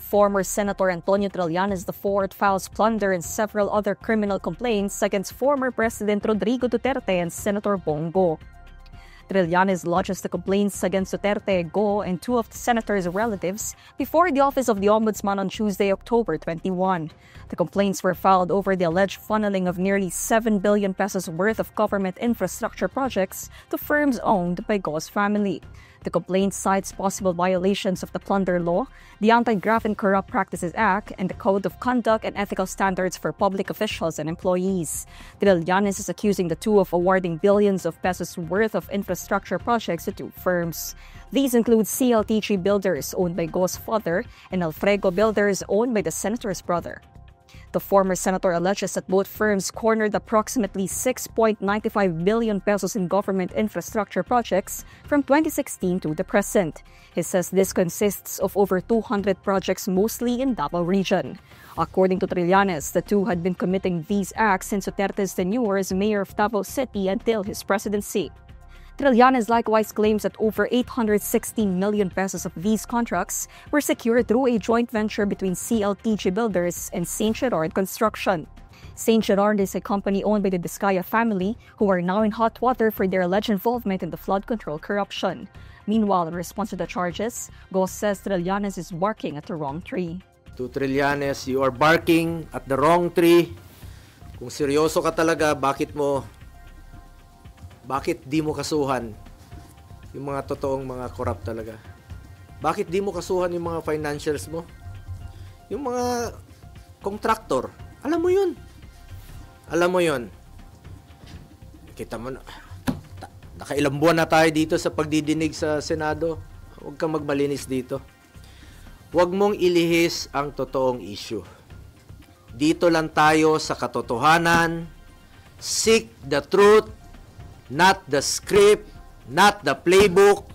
Former Senator Antonio Trillanes IV files plunder and several other criminal complaints against former President Rodrigo Duterte and Senator Bongo. Trillanes lodges the complaints against Duterte, Go, and two of the senator's relatives before the Office of the Ombudsman on Tuesday, October 21. The complaints were filed over the alleged funneling of nearly 7 billion pesos worth of government infrastructure projects to firms owned by Go's family. The complaint cites possible violations of the Plunder Law, the Anti-Graft and Corrupt Practices Act, and the Code of Conduct and Ethical Standards for Public Officials and Employees. Trillanes is accusing the two of awarding billions of pesos worth of infrastructure projects to two firms. These include CLTG Builders, owned by Go's father, and Alfrego Builders, owned by the senator's brother. The former senator alleges that both firms cornered approximately 6.95 billion pesos in government infrastructure projects from 2016 to the present. He says this consists of over 200 projects, mostly in Davao region. According to Trillanes, the two had been committing these acts since Duterte's tenure as mayor of Davao City until his presidency. Trillanes likewise claims that over 816 million pesos of these contracts were secured through a joint venture between CLTG Builders and St. Gerard Construction. St. Gerard is a company owned by the Discaya family, who are now in hot water for their alleged involvement in the flood control corruption. Meanwhile, in response to the charges, Go says Trillanes is barking at the wrong tree. To Trillanes, you are barking at the wrong tree. Kung seryoso ka talaga, bakit di mo kasuhan yung mga totoong mga corrupt talaga? Bakit di mo kasuhan yung mga financials mo? Yung mga contractor, alam mo yun. Alam mo yun. Kita mo na, nakailang buwan na tayo dito sa pagdidinig sa Senado. Huwag kang magmalinis dito. Huwag mong ilihis ang totoong issue. Dito lang tayo sa katotohanan. Seek the truth. Not the script, not the playbook,